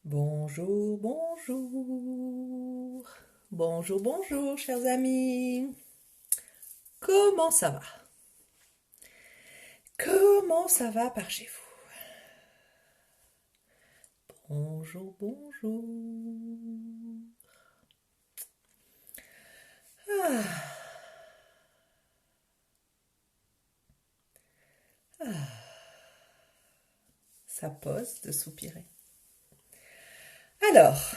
Bonjour, bonjour. Bonjour, bonjour, chers amis. Comment ça va? Comment ça va par chez vous? Bonjour, bonjour. Ah, ça pose de soupirer. Alors,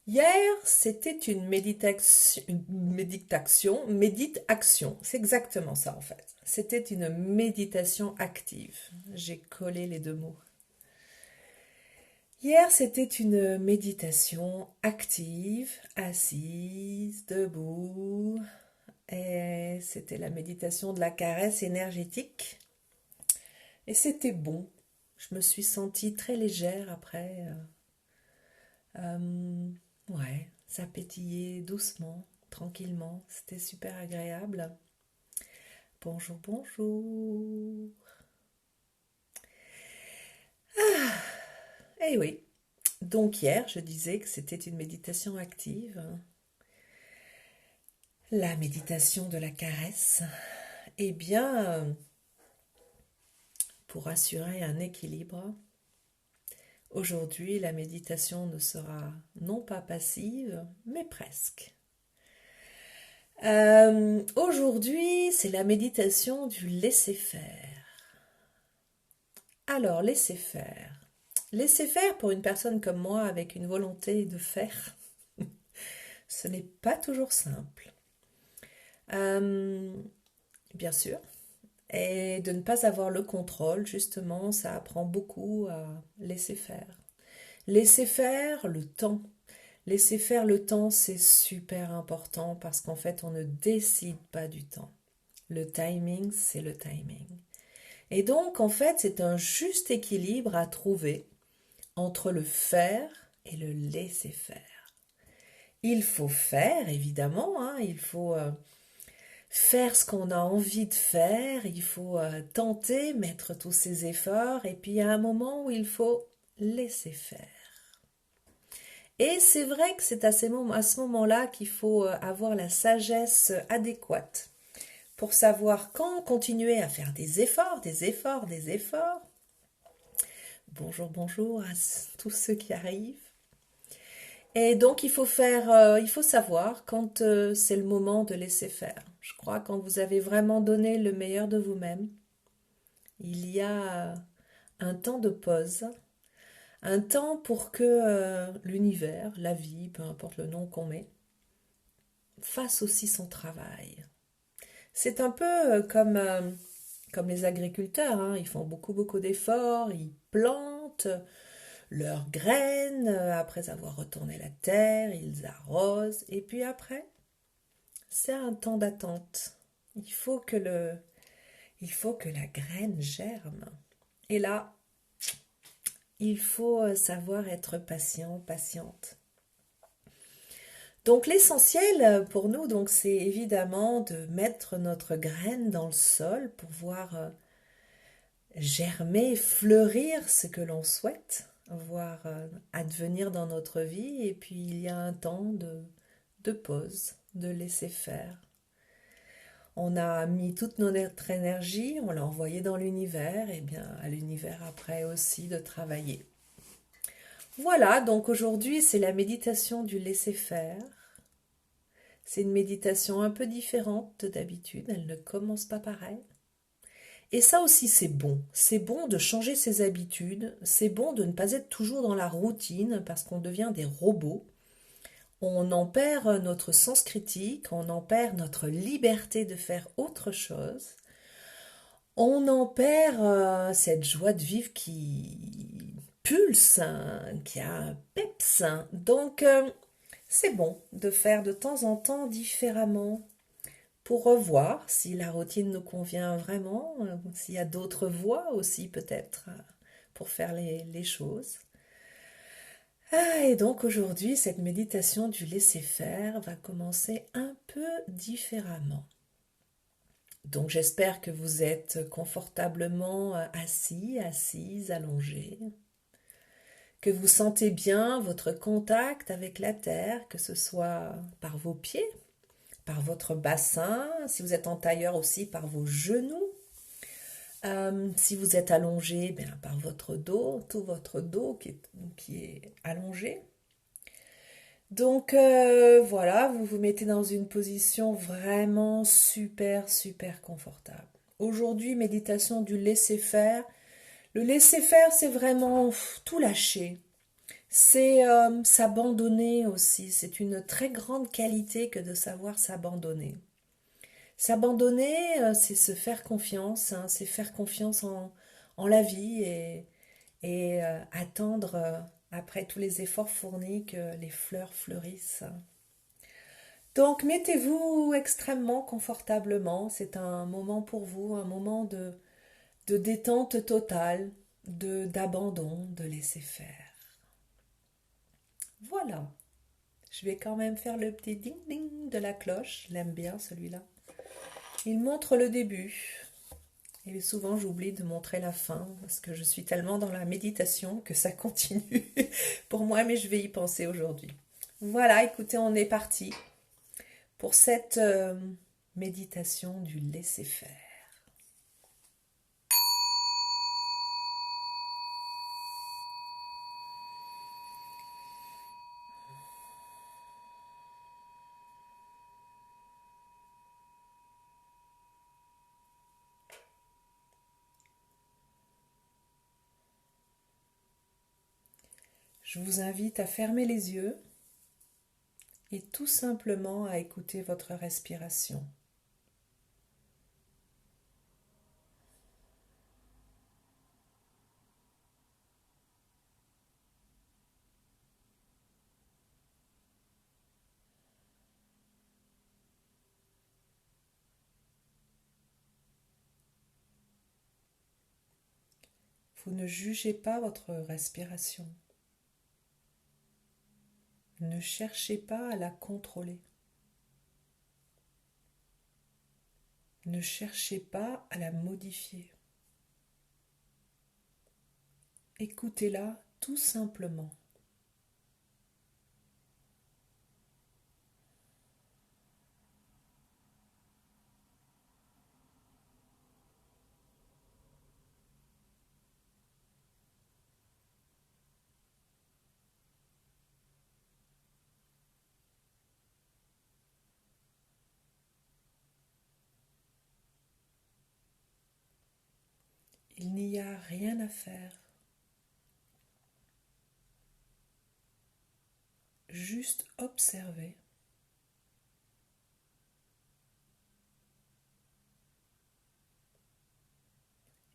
hier, c'était une méditation, c'est exactement ça en fait. C'était une méditation active. J'ai collé les deux mots. Hier, c'était une méditation active, assise, debout, et c'était la méditation de la caresse énergétique. Et c'était bon. Je me suis sentie très légère après. Ouais, ça pétillait doucement, tranquillement. C'était super agréable. Bonjour, bonjour. Eh oui. Donc hier, je disais que c'était une méditation active. La méditation de la caresse. Eh bien, pour assurer un équilibre, aujourd'hui, la méditation ne sera non pas passive, mais presque. Aujourd'hui, c'est la méditation du laisser-faire. Alors, laisser faire. Laisser faire pour une personne comme moi avec une volonté de faire, ce n'est pas toujours simple. Euh, Bien sûr. Et de ne pas avoir le contrôle, justement, ça apprend beaucoup à laisser faire. Laisser faire le temps. Laisser faire le temps, c'est super important parce qu'en fait, on ne décide pas du temps. Le timing, c'est le timing. Et donc, en fait, c'est un juste équilibre à trouver entre le faire et le laisser faire. Il faut faire, évidemment, hein, il faut faire ce qu'on a envie de faire, il faut tenter, mettre tous ses efforts, et puis il y a un moment où il faut laisser faire. Et c'est vrai que c'est à ce moment-là qu'il faut avoir la sagesse adéquate pour savoir quand continuer à faire des efforts, des efforts, des efforts. Bonjour, bonjour à tous ceux qui arrivent. Et donc il faut savoir quand c'est le moment de laisser faire. Je crois quand vous avez vraiment donné le meilleur de vous-même, il y a un temps de pause, un temps pour que l'univers, la vie, peu importe le nom qu'on met, fasse aussi son travail. C'est un peu comme les agriculteurs, hein. Ils font beaucoup, beaucoup d'efforts, ils plantent leurs graines, après avoir retourné la terre, ils arrosent, et puis après, c'est un temps d'attente. Il faut que il faut que la graine germe. Et là, il faut savoir être patient, patiente. Donc l'essentiel pour nous, donc, c'est évidemment de mettre notre graine dans le sol pour voir germer, fleurir ce que l'on souhaite, voir advenir dans notre vie. Et puis il y a un temps de pause, de laisser faire. On a mis toute notre énergie, on l'a envoyée dans l'univers, et bien à l'univers après aussi de travailler. Voilà, donc aujourd'hui c'est la méditation du laisser faire. C'est une méditation un peu différente d'habitude, elle ne commence pas pareil. Et ça aussi c'est bon. C'est bon de changer ses habitudes, c'est bon de ne pas être toujours dans la routine parce qu'on devient des robots. On en perd notre sens critique, on en perd notre liberté de faire autre chose. On en perd cette joie de vivre qui pulse, hein, qui a un peps. Donc, c'est bon de faire de temps en temps différemment pour revoir si la routine nous convient vraiment, s'il y a d'autres voies aussi peut-être pour faire les choses. Ah, et donc aujourd'hui, cette méditation du laisser-faire va commencer un peu différemment. Donc j'espère que vous êtes confortablement assis, assise, allongé, que vous sentez bien votre contact avec la terre, que ce soit par vos pieds, par votre bassin, si vous êtes en tailleur aussi par vos genoux. Si vous êtes allongé, bien, par votre dos, tout votre dos qui est allongé. Donc voilà, vous vous mettez dans une position vraiment super, super confortable. Aujourd'hui, méditation du laisser-faire. Le laisser-faire, c'est vraiment tout lâcher. C'est s'abandonner aussi. C'est une très grande qualité que de savoir s'abandonner. S'abandonner, c'est se faire confiance, hein, c'est faire confiance en la vie et attendre, après tous les efforts fournis, que les fleurs fleurissent. Donc mettez-vous extrêmement confortablement, c'est un moment pour vous, un moment de détente totale, d'abandon, de laisser faire. Voilà, je vais quand même faire le petit ding-ding de la cloche, je l'aime bien celui-là. Il montre le début. Et souvent, j'oublie de montrer la fin parce que je suis tellement dans la méditation que ça continue pour moi, mais je vais y penser aujourd'hui. Voilà, écoutez, on est parti pour cette méditation du laisser-faire. Je vous invite à fermer les yeux et tout simplement à écouter votre respiration. Vous ne jugez pas votre respiration. Ne cherchez pas à la contrôler. Ne cherchez pas à la modifier. Écoutez-la tout simplement. Il n'y a rien à faire. Juste observer.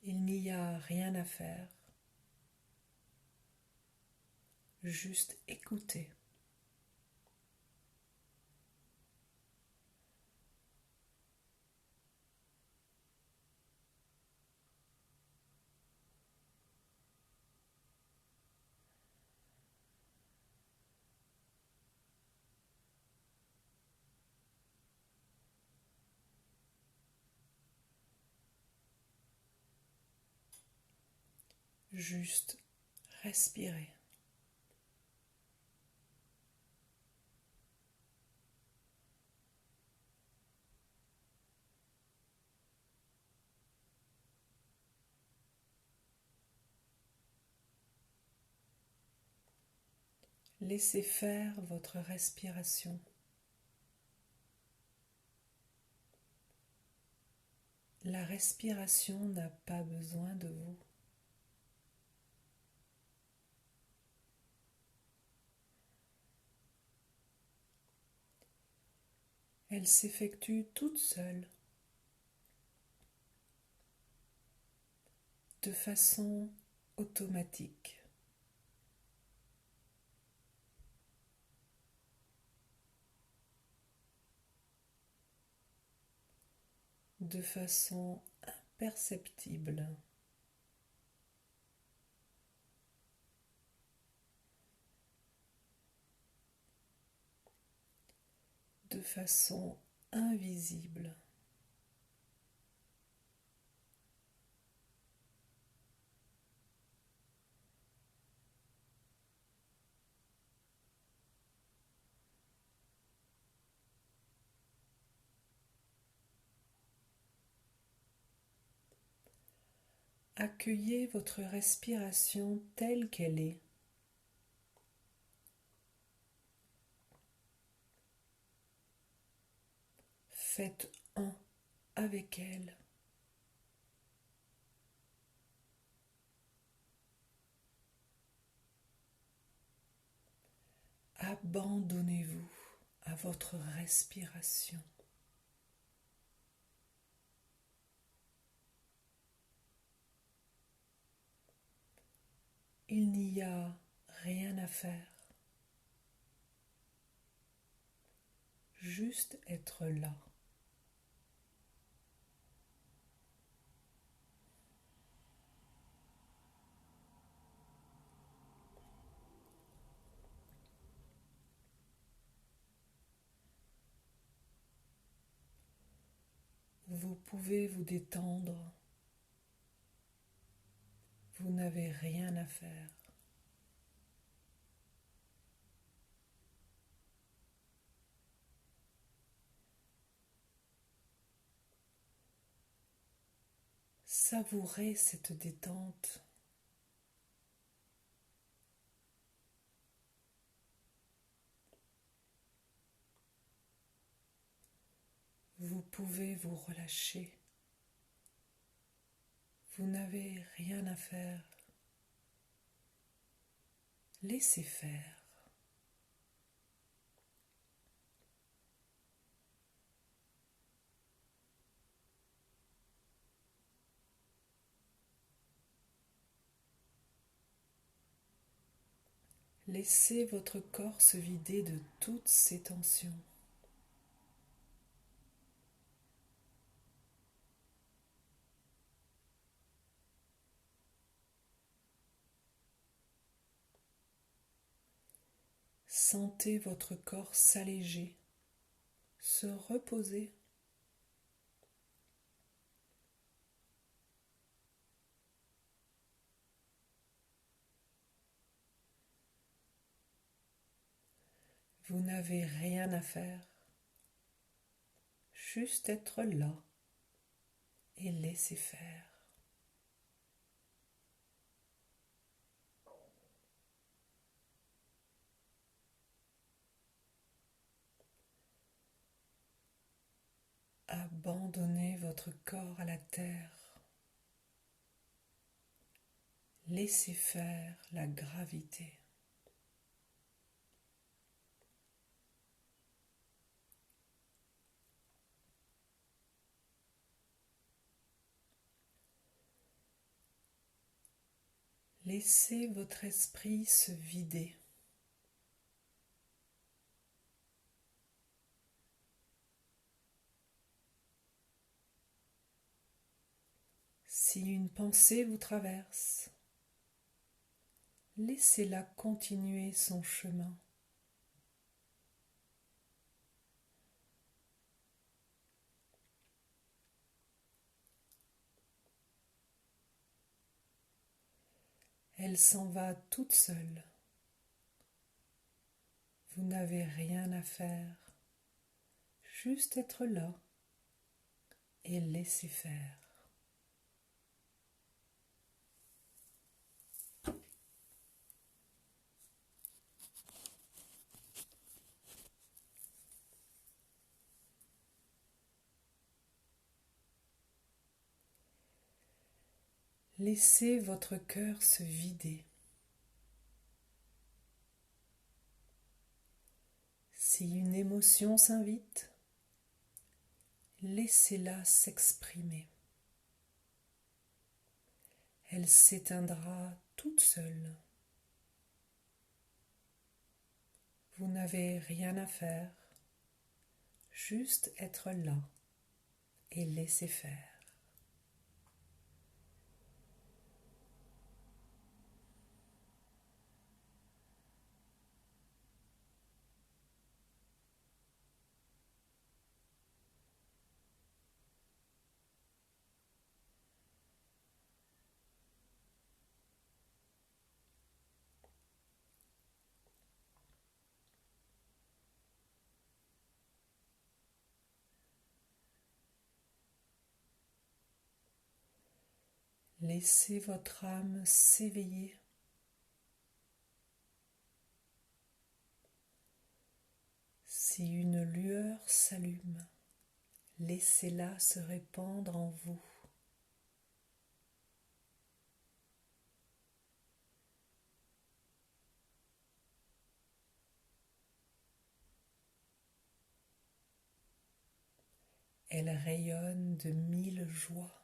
Il n'y a rien à faire. Juste écouter. Juste respirer. Laissez faire votre respiration. La respiration n'a pas besoin de vous. Elle s'effectue toute seule, de façon automatique. De façon imperceptible. De façon invisible. Accueillez votre respiration telle qu'elle est. Faites un avec elle. Abandonnez-vous à votre respiration. Il n'y a rien à faire. Juste être là. Vous pouvez vous détendre. Vous n'avez rien à faire. Savourez cette détente. Vous pouvez vous relâcher. Vous n'avez rien à faire. Laissez faire. Laissez votre corps se vider de toutes ses tensions. Sentez votre corps s'alléger, se reposer. Vous n'avez rien à faire, juste être là et laisser faire. Abandonnez votre corps à la terre. Laissez faire la gravité. Laissez votre esprit se vider. Si une pensée vous traverse, laissez-la continuer son chemin. Elle s'en va toute seule. Vous n'avez rien à faire, juste être là et laisser faire. Laissez votre cœur se vider. Si une émotion s'invite, laissez-la s'exprimer. Elle s'éteindra toute seule. Vous n'avez rien à faire, juste être là et laisser faire. Laissez votre âme s'éveiller. Si une lueur s'allume, laissez-la se répandre en vous. Elle rayonne de 1000 joies.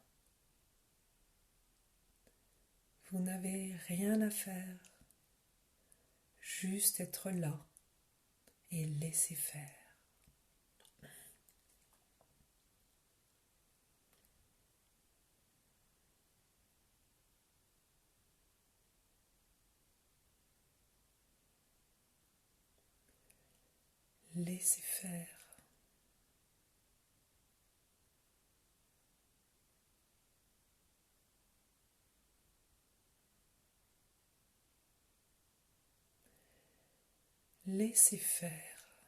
Vous n'avez rien à faire, juste être là et laisser faire. Laissez faire. Laissez faire.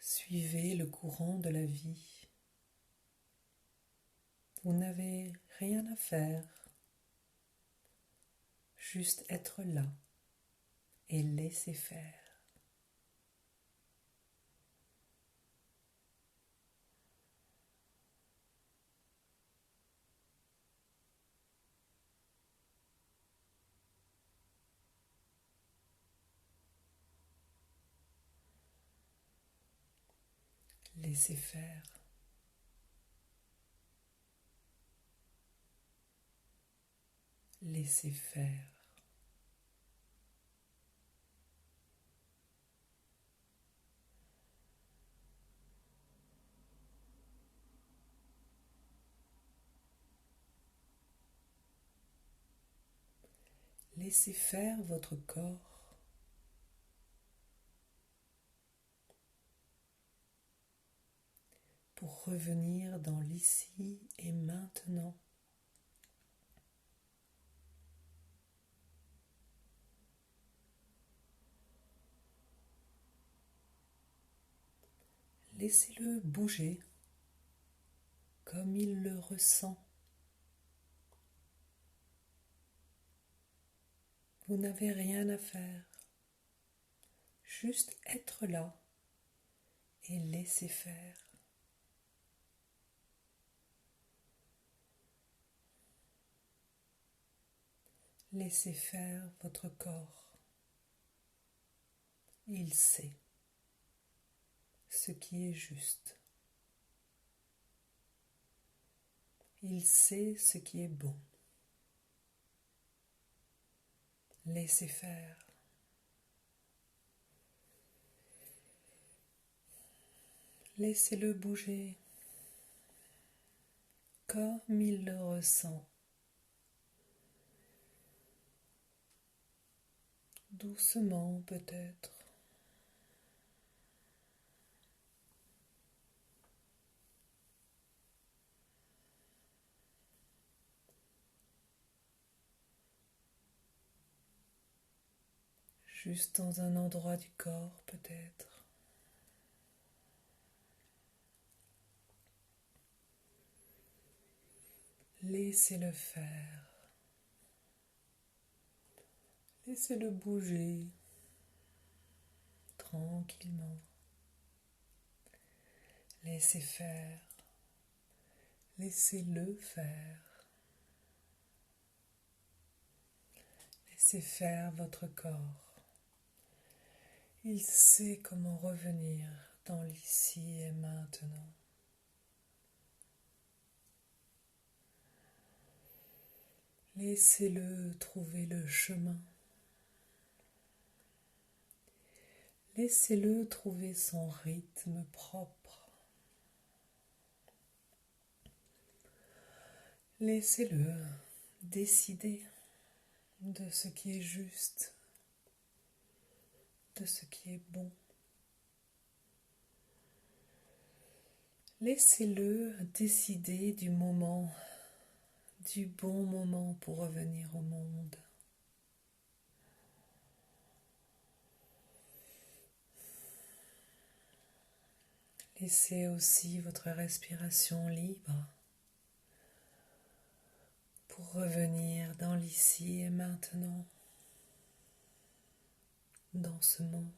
Suivez le courant de la vie. Vous n'avez rien à faire, juste être là et laisser faire. Laissez faire. Laissez faire. Laissez faire votre corps. Pour revenir dans l'ici et maintenant. Laissez-le bouger comme il le ressent. Vous n'avez rien à faire, juste être là et laisser faire. Laissez faire votre corps. Il sait ce qui est juste. Il sait ce qui est bon. Laissez faire. Laissez-le bouger comme il le ressent. Doucement peut-être. Juste dans un endroit du corps peut-être. Laissez-le faire. Laissez-le bouger tranquillement. Laissez faire. Laissez-le faire. Laissez faire votre corps. Il sait comment revenir dans l'ici et maintenant. Laissez-le trouver le chemin. Laissez-le trouver son rythme propre. Laissez-le décider de ce qui est juste, de ce qui est bon. Laissez-le décider du moment, du bon moment pour revenir au monde. Laissez aussi votre respiration libre pour revenir dans l'ici et maintenant, dans ce monde.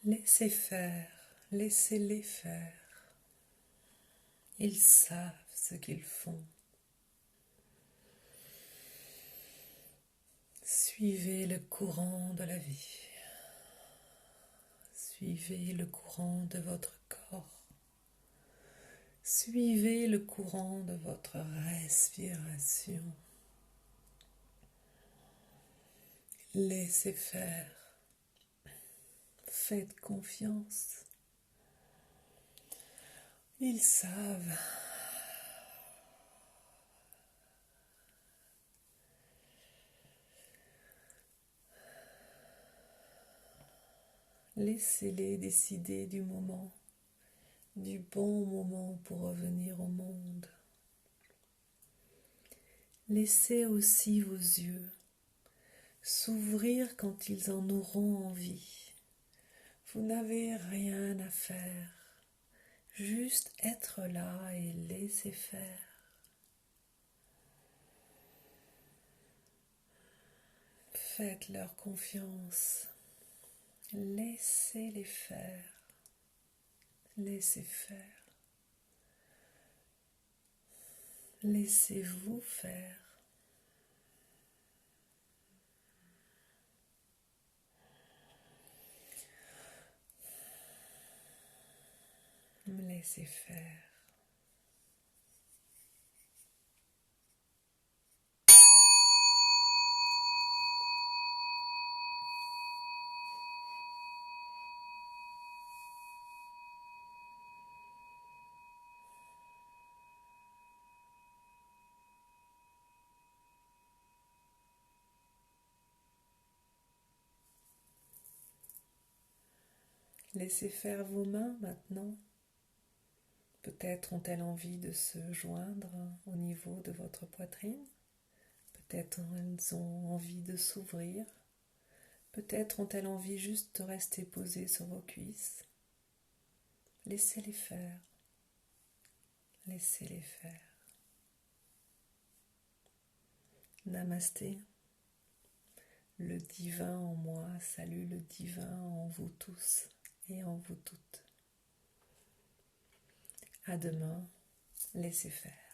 Laissez faire, laissez-les faire. Ils savent ce qu'ils font. Suivez le courant de la vie. Suivez le courant de votre corps. Suivez le courant de votre respiration. Laissez faire. Faites confiance. Ils savent. Laissez-les décider du moment, du bon moment pour revenir au monde. Laissez aussi vos yeux s'ouvrir quand ils en auront envie. Vous n'avez rien à faire, juste être là et laisser faire. Faites-leur confiance. Laissez-les faire. Laissez faire. Laissez-vous faire. Laissez faire. Laissez faire vos mains maintenant. Peut-être ont-elles envie de se joindre au niveau de votre poitrine. Peut-être elles ont envie de s'ouvrir. Peut-être ont-elles envie juste de rester posées sur vos cuisses. Laissez-les faire. Laissez-les faire. Namasté. Le divin en moi salue le divin en vous tous et en vous toutes. À demain, laissez faire.